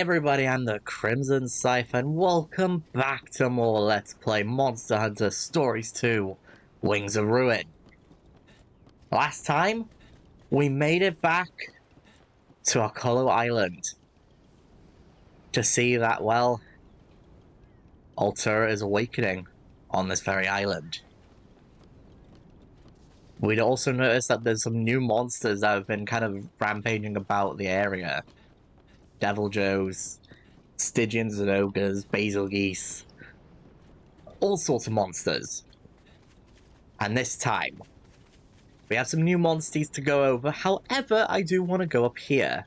everybody, I'm the Crimson Scythe, and welcome back to more Let's Play Monster Hunter Stories 2, Wings of Ruin. Last time, we made it back to Hokolo Island to see that, well, Altura is awakening on this very island. We'd also noticed that there's some new monsters that have been kind of rampaging about the area. Devil Joes, Stygians and Ogres, Basil Geese, all sorts of monsters. And this time, we have some new monsters to go over. However, I do want to go up here.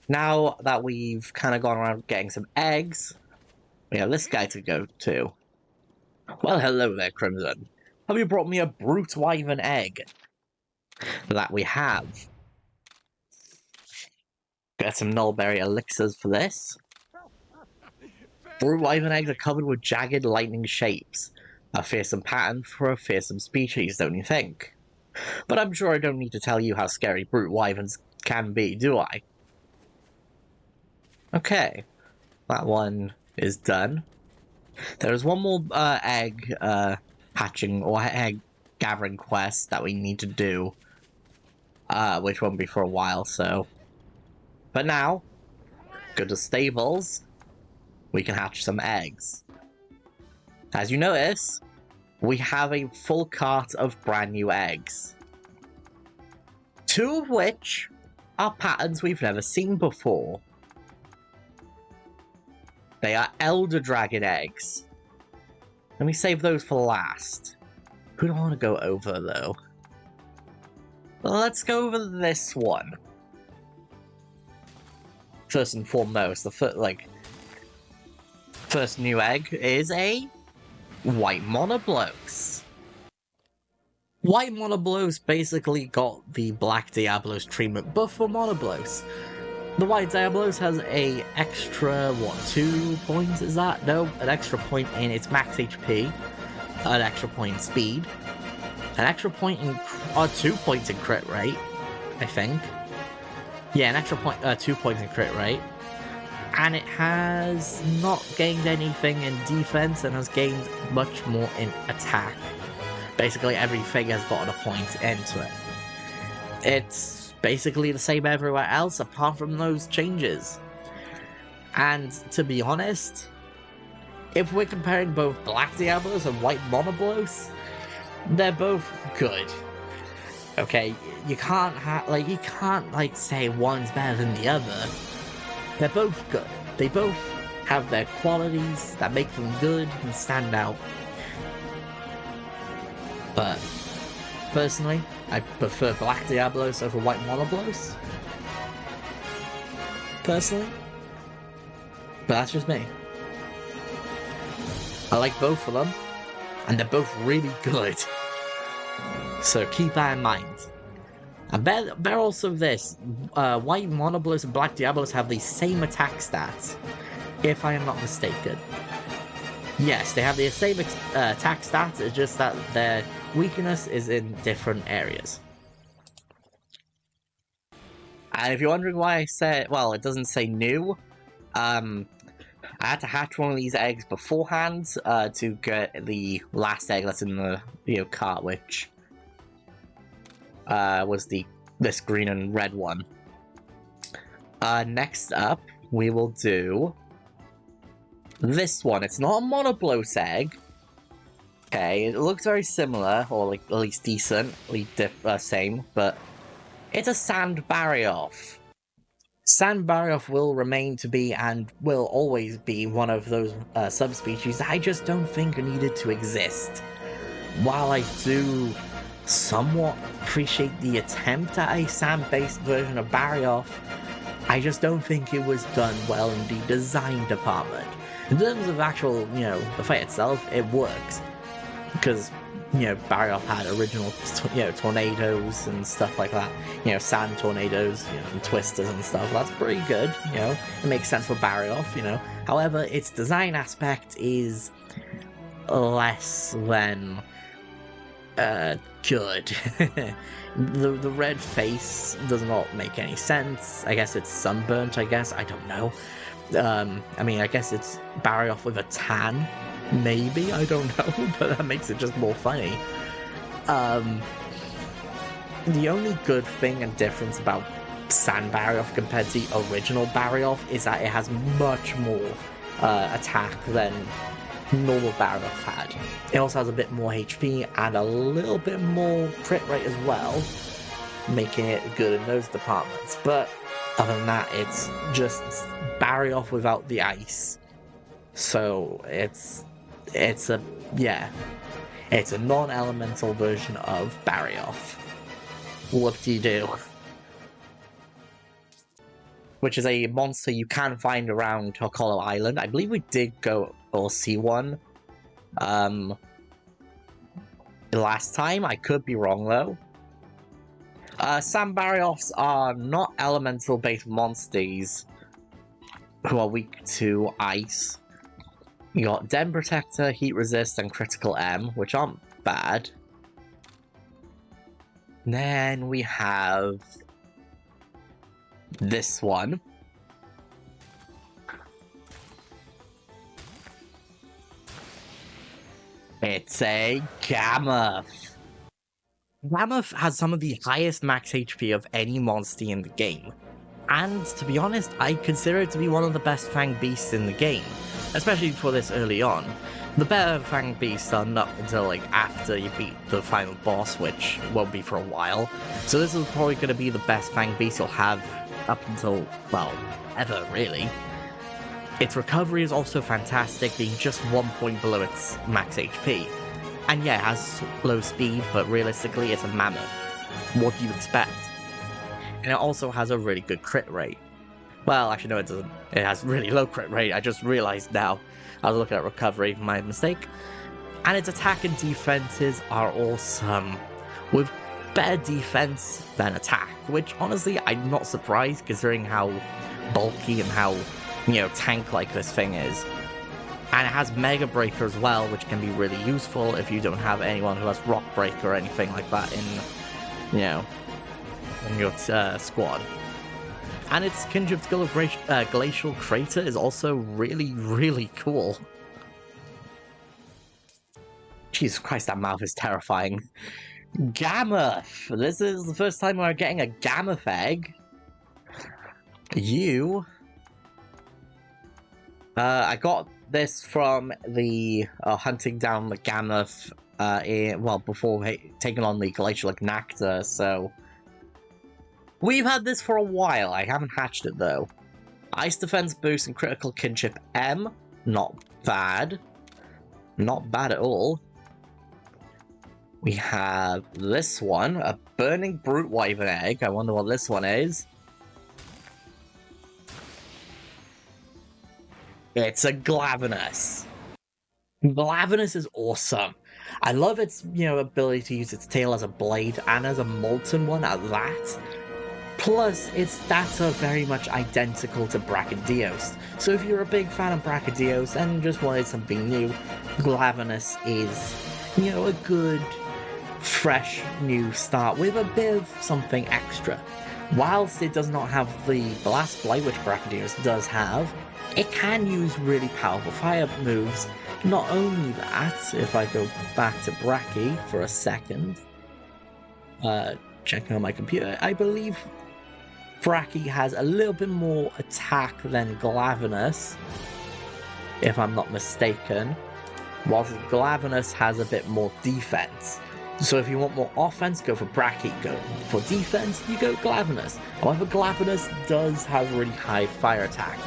Now that we've kind of gone around getting some eggs, we have this guy to go to. Well, hello there, Crimson. Have you brought me a brute wyvern egg? That we have. Get some nullberry elixirs for this. Brute wyvern eggs are covered with jagged lightning shapes. A fearsome pattern for a fearsome species, don't you think? But I'm sure I don't need to tell you how scary brute wyverns can be, do I? Okay, that one is done. There is one more egg hatching or egg gathering quest that we need to do, which won't be for a while, so. But now, go to stables, we can hatch some eggs. As you notice, we have a full cart of brand new eggs. Two of which are patterns we've never seen before. They are Elder Dragon eggs. Let me save those for last. Who do I want to go over, though? Let's go over this one. First and foremost, the first new egg is a White Monoblos. White Monoblos basically got the Black Diablos treatment buff for Monoblos. The White Diablos has a extra, 2 points is that? No, an extra point in its max HP, an extra point in speed, an extra point in, 2 points in crit rate, I think. Yeah, an extra point, 2 points in crit rate. And it has not gained anything in defense and has gained much more in attack. Basically, everything has gotten a point into it. It's basically the same everywhere else apart from those changes. And to be honest, if we're comparing both Black Diablos and White Monoblos, they're both good. Okay, you can't say one's better than the other. They're both good. They both have their qualities that make them good and stand out. But personally, I prefer Black Diablos over White Monoblos. Personally. But that's just me. I like both of them, and they're both really good. So keep that in mind. And bear also this, White Monoblos and Black Diablos have the same attack stats, if I am not mistaken. Yes, they have the same attack stats, it's just that their weakness is in different areas. And if you're wondering why I said, well, it doesn't say new, I had to hatch one of these eggs beforehand to get the last egg that's in the cart, which was this green and red one. Next up, we will do this one. It's not a Monoblos egg. Okay, it looks very similar, or like at least decently same, but it's a Sand Barioth. Sand Barioth will remain to be and will always be one of those subspecies I just don't think are needed to exist. While I do somewhat appreciate the attempt at a sand-based version of Barioth, I just don't think it was done well in the design department. In terms of actual, the fight itself, it works. Because, Barioth had original, tornadoes and stuff like that. Sand tornadoes, and twisters and stuff. That's pretty good, It makes sense for Barioth, However, its design aspect is less than Good. The red face does not make any sense. I guess it's sunburnt, I guess. I don't know. I mean, I guess it's Barioth with a tan. Maybe, I don't know, but that makes it just more funny. The only good thing and difference about Sand Barioth compared to the original Barioth is that it has much more attack than normal Barioth had. It also has a bit more HP and a little bit more crit rate as well, making it good in those departments. But other than that, it's just Barioth without the ice. So it's a non-elemental version of Barioth. Whoop-de-doo. Which is a monster you can find around Hokolo Island. I believe we did go or see one last time. I could be wrong though. Sand Barioths are not elemental-based monsters who are weak to ice. You got Den Protector, Heat Resist, and Critical M, which aren't bad. Then we have this one. It's a Gammoth. Gammoth has some of the highest max HP of any monster in the game. And to be honest, I consider it to be one of the best Fang Beasts in the game, especially for this early on. The better Fang Beasts are not until like after you beat the final boss, which won't be for a while. So this is probably going to be the best Fang Beast you'll have up until, well, ever really. Its recovery is also fantastic, being just 1 point below its max HP. And yeah, it has low speed, but realistically it's a mammoth. What do you expect? And it also has a really good crit rate. Well, actually no it doesn't. It has really low crit rate, I just realized now. I was looking at recovery, my mistake. And its attack and defenses are awesome, with better defense than attack, which honestly I'm not surprised considering how bulky and how, tank-like this thing is. And it has Mega Breaker as well, which can be really useful if you don't have anyone who has Rock Breaker or anything like that in your squad. And its Kinship skill of Glacial Crater is also really, really cool. Jesus Christ, that mouth is terrifying. Gammoth! This is the first time we're getting a Gammoth egg. I got this from the hunting down the Gammoth before taking on the Glacial Ignactor, so we've had this for a while. I haven't hatched it though. Ice defense boost and critical kinship M, not bad. Not bad at all. We have this one, a Burning Brute Wyvern egg. I wonder what this one is. It's a Glavenus. Glavenus is awesome. I love its, ability to use its tail as a blade and as a molten one at that. Plus, its stats are very much identical to Brachydios. So if you're a big fan of Brachydios and just wanted something new, Glavenus is, a good, fresh, new start with a bit of something extra. Whilst it does not have the Blast Blight, which Brachydios does have, it can use really powerful fire moves. Not only that, if I go back to Brachy for a second, checking on my computer, I believe Brachy has a little bit more attack than Glavenus, if I'm not mistaken, whilst Glavenus has a bit more defense. So if you want more offense, go for Brachy. Go for defense, you go Glavenus. However, Glavenus does have really high fire attack.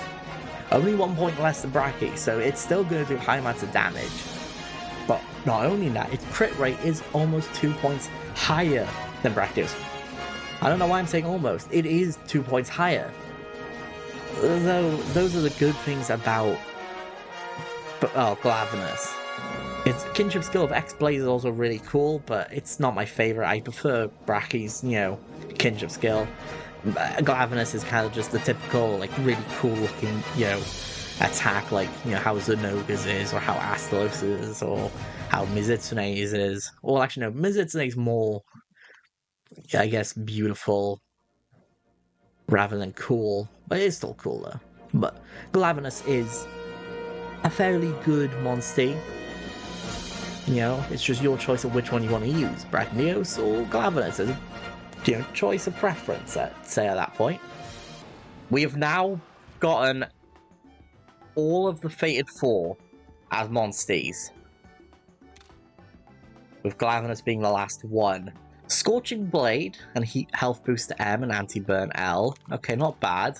Only 1 point less than Brachy, so it's still going to do high amounts of damage. But not only that, its crit rate is almost 2 points higher than Brachy's. I don't know why I'm saying almost. It is 2 points higher. Though those are the good things about Glavenus. Its kinship skill of X-Blaze is also really cool, but it's not my favorite. I prefer Brachy's, kinship skill. Glavenus is kind of just the typical, really cool looking, attack, how Xenoga's is, or how Astalos is, or how Mizutsune's is. Well, actually, no, Mizutsune's more, I guess, beautiful rather than cool, but it's still cool though. But Glavenus is a fairly good monster. You know, it's just your choice of which one you want to use, Brachnios or Glavenus. It's a choice of preference, I'd say at that point. We have now gotten all of the Fated Four as monsters, with Glavenus being the last one. Scorching Blade and Health Boost to M and Anti-Burn L. Okay, not bad.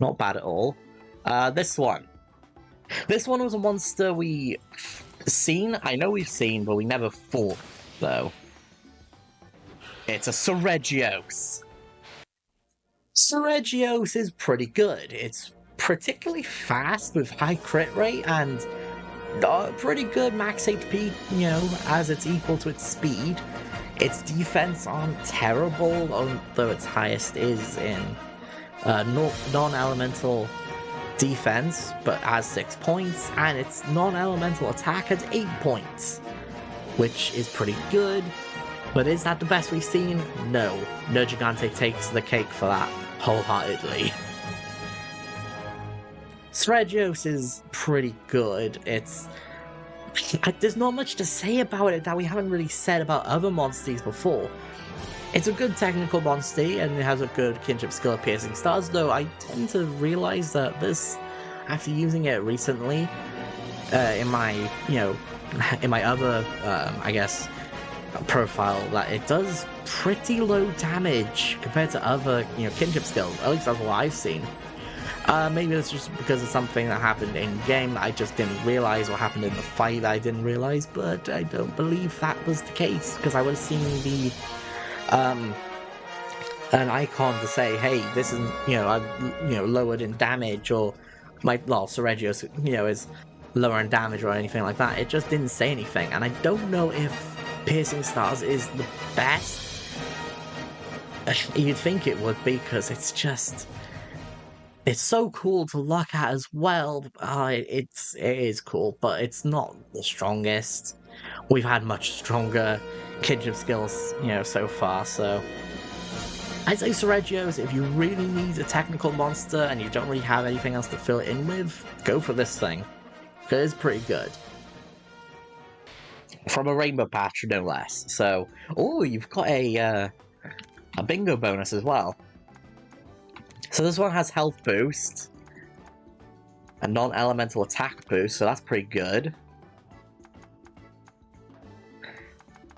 Not bad at all. This one. This one was a monster we seen. I know we've seen, but we never fought, though. It's a Seregios. Seregios is pretty good. It's particularly fast with high crit rate and pretty good max HP, you know, as it's equal to its speed. Its defense aren't terrible, though its highest is in non-elemental defense, but has 6 points, and its non-elemental attack has 8 points, which is pretty good. But is that the best we've seen? No. Nergigante takes the cake for that, wholeheartedly. Seregios is pretty good. There's not much to say about it that we haven't really said about other monsters before. It's a good technical monster, and it has a good kinship skill of Piercing Stars, though I tend to realize that this, after using it recently, in my other, I guess, profile, that it does pretty low damage compared to other, kinship skills. At least that's what I've seen. Maybe it's just because of something that happened in-game that I just didn't realize, or happened in the fight that I didn't realize, but I don't believe that was the case, because I would have seen the an icon to say, hey, this is, I'm, lowered in damage, or Seregios, is lower in damage or anything like that. It just didn't say anything, and I don't know if Piercing Stars is the best. You'd think it would be, because it's so cool to look at as well. It is cool, but it's not the strongest. We've had much stronger kinship skills, so far, so I'd say Seregios, if you really need a technical monster and you don't really have anything else to fill it in with, go for this thing. It is pretty good. From a Rainbow Patch, no less. So, you've got a bingo bonus as well. So this one has health boost, a non-elemental attack boost, so that's pretty good.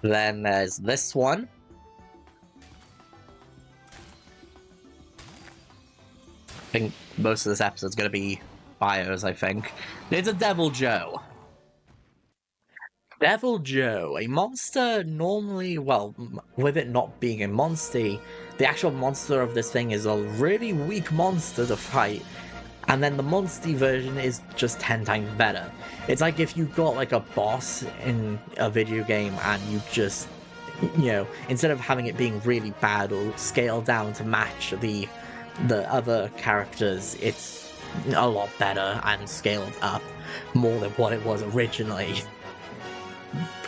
Then there's this one. I think most of this episode's going to be bios, I think. It's a Devil Joe. Devil Joe, a monster normally, well, with it not being a monster, the actual monster of this thing is a really weak monster to fight, and then the monster version is just 10 times better. It's like if you got like a boss in a video game and you just, instead of having it being really bad or scaled down to match the other characters, it's a lot better and scaled up more than what it was originally.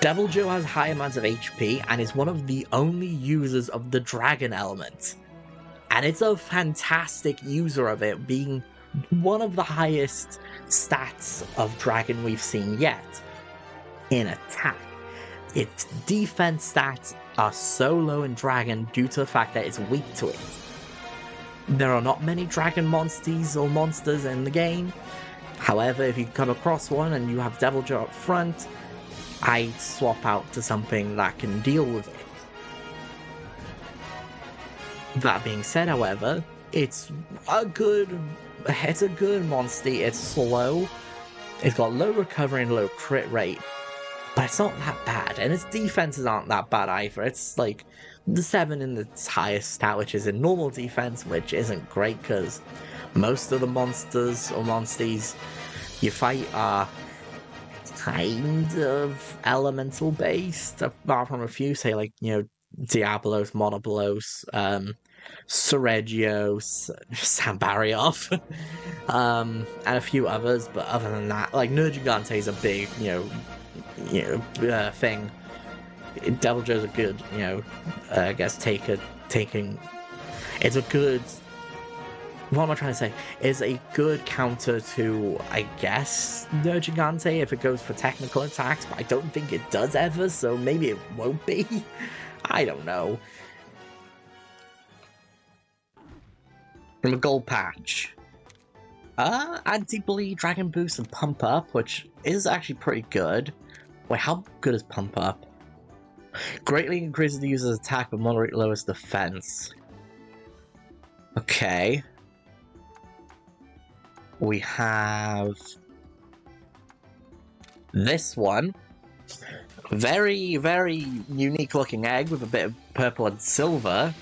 Devil Joe has high amounts of HP and is one of the only users of the dragon element. And it's a fantastic user of it, being one of the highest stats of dragon we've seen yet in attack. Its defense stats are so low in dragon due to the fact that it's weak to it. There are not many dragon monsters in the game. However, if you come across one and you have Devil Joe up front, I'd swap out to something that can deal with it. That being said, however, it's a good monster. It's slow, it's got low recovery and low crit rate, but it's not that bad, and its defenses aren't that bad either. It's like the 7 in its highest stat, which is in normal defense, which isn't great because most of the monsters you fight are kind of elemental based, apart from a few, say like, Diablos, Monoblos, Seregios, Sambariov, and a few others, but other than that, like Nergigante is a big, thing. Devil Joe's a good, I guess taking. It's a good. What am I trying to say? Is a good counter to, I guess, Nergigante if it goes for technical attacks, but I don't think it does ever, so maybe it won't be. I don't know. From a gold patch. Anti-Bleed, Dragon Boost, and Pump Up, which is actually pretty good. Wait, how good is Pump Up? Greatly increases the user's attack but moderate lowest defense. Okay. We have this one. Very, very unique looking egg with a bit of purple and silver.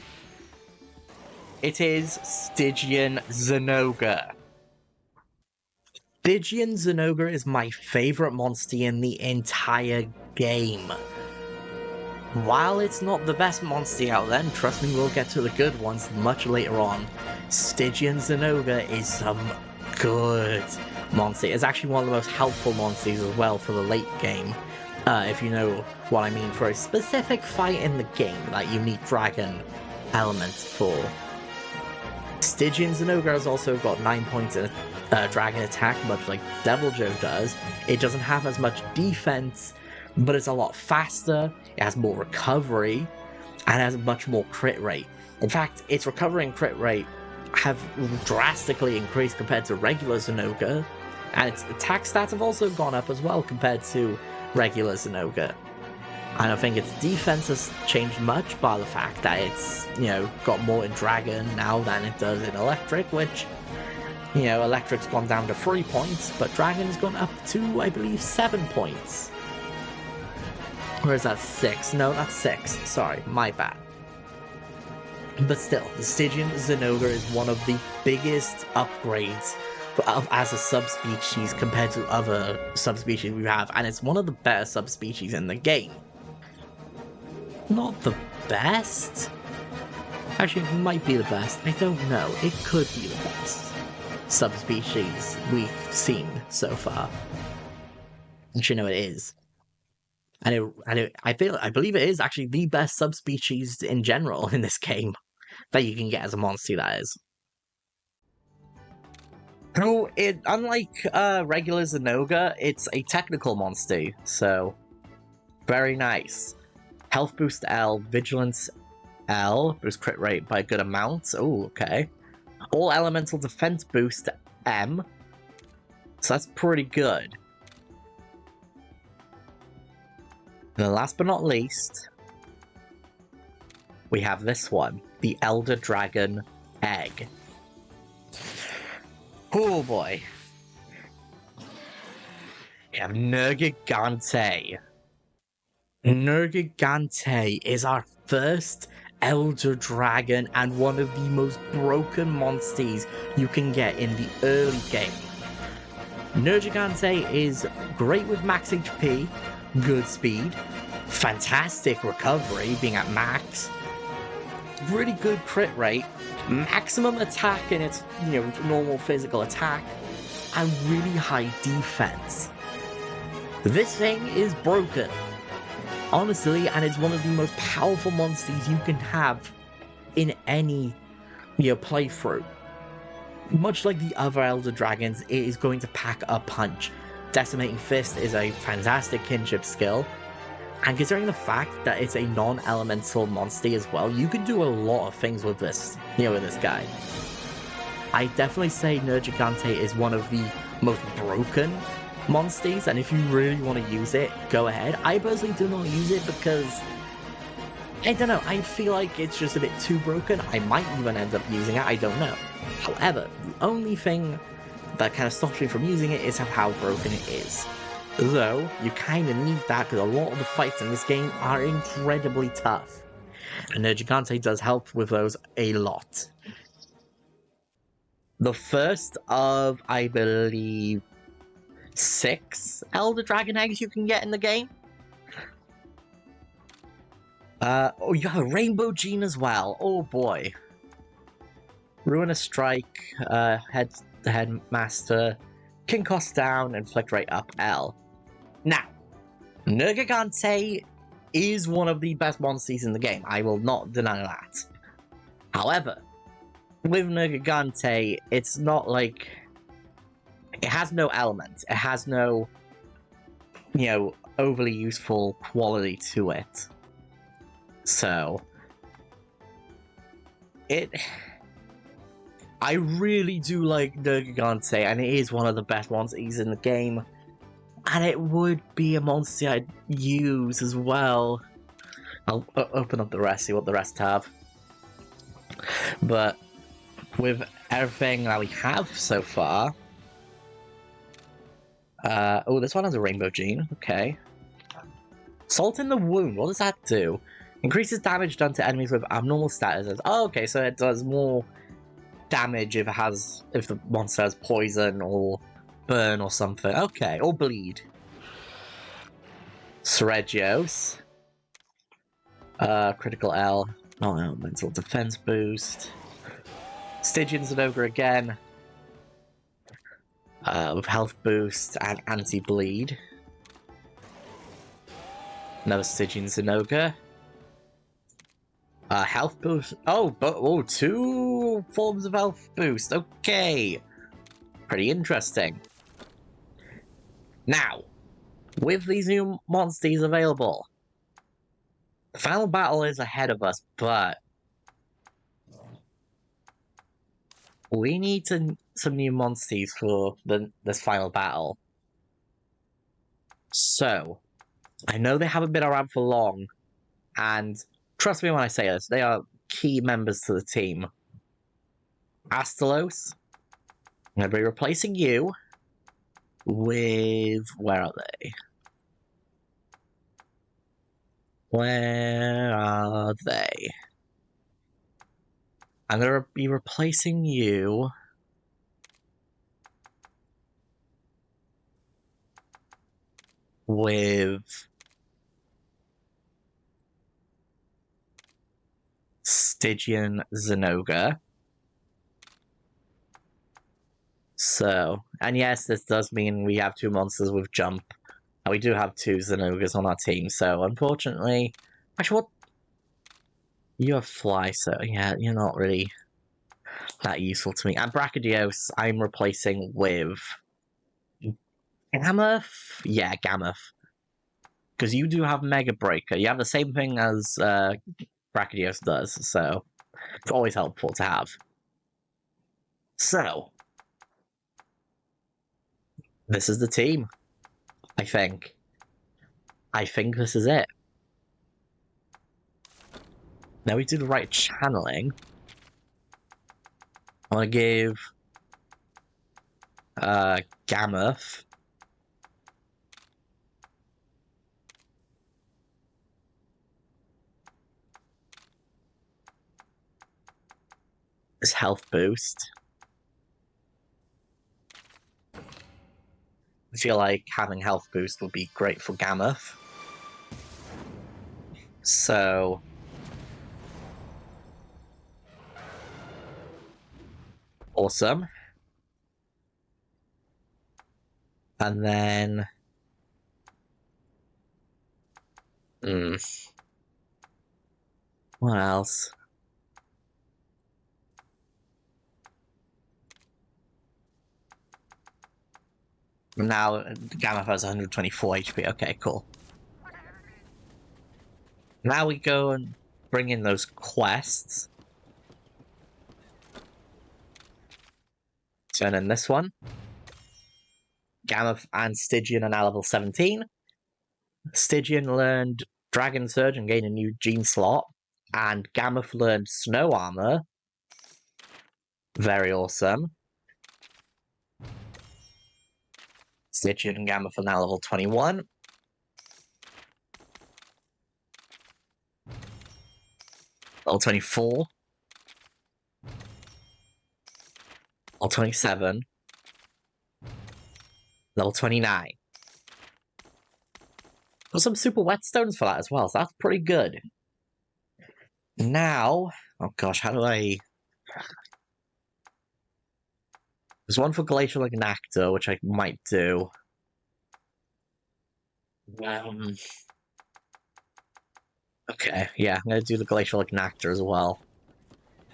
It is Stygian Zinogre. Stygian Zinogre is my favorite monster in the entire game. While it's not the best monster out there, and trust me, we'll get to the good ones much later on, Stygian Zinogre is some good monster. It's actually one of the most helpful monsters as well for the late game. If you know what I mean, for a specific fight in the game that you need dragon elements for. Stygian Zinogre has also got 9 points in dragon attack, much like Devil Joe does. It doesn't have as much defense, but it's a lot faster, it has more recovery, and has much more crit rate. In fact, its recovery and crit rate have drastically increased compared to regular Zinogre, and its attack stats have also gone up as well compared to regular Zinogre. I don't think its defense has changed much by the fact that it's, got more in Dragon now than it does in Electric, which, Electric's gone down to 3 points, but Dragon's gone up to, I believe, 7 points. Or is that 6? No, that's 6. Sorry, my bad. But still, the Stygian Zinogre is one of the biggest upgrades as a subspecies compared to other subspecies we have, and it's one of the better subspecies in the game. Not the best? Actually, it might be the best. I don't know. It could be the best subspecies we've seen so far. Actually, no, it is. I believe it is actually the best subspecies in general in this game that you can get as a monster, that is. So, unlike regular Zinogre, it's a technical monster, so very nice. Health boost L, Vigilance L, boost crit rate by a good amount. Oh, okay. All elemental defense boost M, so that's pretty good. And last but not least, we have this one, the Elder Dragon Egg. Oh boy. We have Nergigante. Nergigante is our first Elder Dragon and one of the most broken monsters you can get in the early game. Nergigante is great with max HP, good speed, fantastic recovery, being at max, really good crit rate, maximum attack in its normal physical attack, and really high defense. This thing is broken, honestly, and it's one of the most powerful monsters you can have in any playthrough. Much like the other Elder Dragons, it is going to pack a punch. Decimating Fist is a fantastic kinship skill, and considering the fact that it's a non-elemental monster as well, you can do a lot of things with this, with this guy. I definitely say Nergigante is one of the most broken monsters, and if you really want to use it, go ahead. I personally do not use it because, I don't know, I feel like it's just a bit too broken. I might even end up using it, I don't know. However, the only thing that kind of stops me from using it is how broken it is. Though, you kind of need that because a lot of the fights in this game are incredibly tough. And Nergigante does help with those a lot. The first of, I believe, 6 Elder Dragon eggs you can get in the game. Oh, you have a Rainbow Gene as well. Oh boy. Ruinous Strike, Headmaster, King Cost down, Inflict Rate up L. Now, Nergigante is one of the best monsters in the game. I will not deny that. However, with Nergigante, it's not like... It has no element. It has no, overly useful quality to it. So... I really do like Nergigante, and it is one of the best monsters in the game. And it would be a monster I'd use as well. I'll open up the rest, see what the rest have. But with everything that we have so far... oh, this one has a rainbow gene. Okay. Salt in the Wound. What does that do? Increases damage done to enemies with abnormal statuses. Oh, okay, so it does more damage if the monster has poison or burn or something. Okay, or bleed. Seregios. Critical L. Oh, elemental defense boost. Stygian Zenogre again. With health boost and anti-bleed. Another Stygian Zenogre. Health boost. Oh, two forms of health boost. Okay. Pretty interesting. Now, with these new monsters available, the final battle is ahead of us, but we need some new monsters for this final battle. So, I know they haven't been around for long, and trust me when I say this, they are key members to the team. Astalos, I'm going to be replacing you with... Where are they? Where are they? I'm going to be replacing you with Stygian Zenogre. So, and yes, this does mean we have two monsters with jump. And we do have two Zenogres on our team, so unfortunately... Actually, what? You have Fly, so yeah, you're not really that useful to me. And Brachydios, I'm replacing with... Gammoth? Yeah, Gammoth. Because you do have Mega Breaker. You have the same thing as Brachydios does, so it's always helpful to have. So, this is the team, I think. I think this is it. Now we do the right channeling. I want to give Gammoth this health boost. I feel like having health boost would be great for Gammoth. So... Awesome. And then... What else? Now, Gammoth has 124 HP. Okay, cool. Now we go and bring in those quests. Turn in this one. Gammoth and Stygian are now level 17. Stygian learned Dragon Surge and gained a new gene slot. And Gammoth learned Snow Armor. Very awesome. Stygian and Gammoth are now level 21. Level 24. Level 27. Level 29. Got some super whetstones for that as well, so that's pretty good. Now, oh gosh, how do I... There's one for Glacial Ignactor, which I might do. Um, okay, yeah, I'm gonna do the glacial ignactor as well.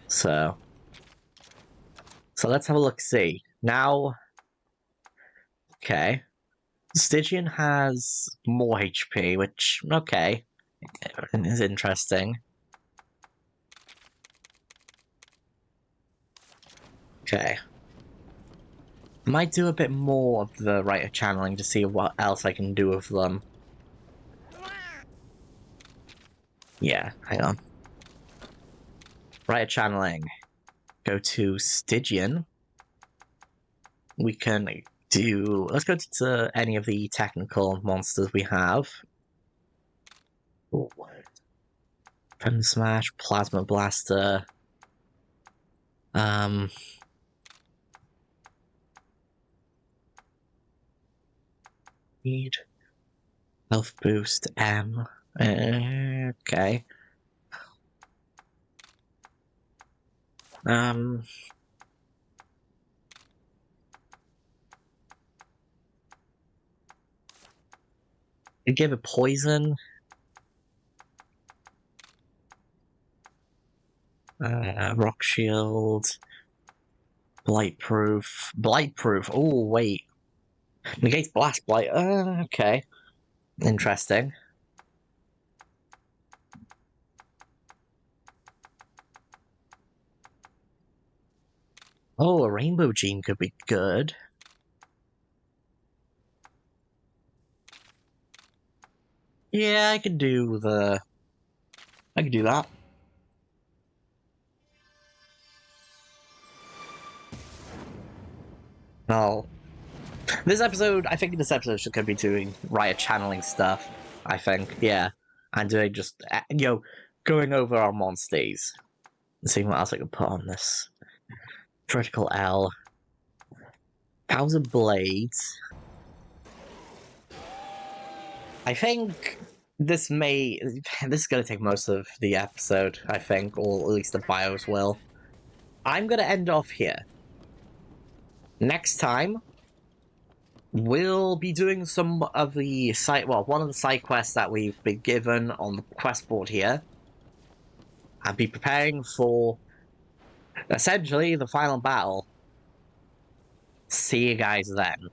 So let's have a look. See now. Okay, Stygian has more HP, which okay is interesting. Okay, might do a bit more of the rite channeling to see what else I can do with them. Yeah, hang on. Rite channeling. Go to Stygian. We can do. Let's go to any of the technical monsters we have. Ooh. Pen Smash, Plasma Blaster. Um. Need health boost M. Okay. Um. You give it poison. Rock shield. Blightproof. Blightproof. Oh wait. Negates blast blight. Okay. Interesting. Oh, a rainbow gene could be good. Yeah, I could do the. I could do that. Oh, I think this episode should be doing Riot channeling stuff. I think, yeah, and doing just going over our monsters and seeing what else I can put on this. Critical L, Thousand Blades. I think this is gonna take most of the episode. I think, or at least the bios will. I'm gonna end off here. Next time, we'll be doing some of the one of the side quests that we've been given on the quest board here. I'll be preparing for essentially the final battle. See you guys then.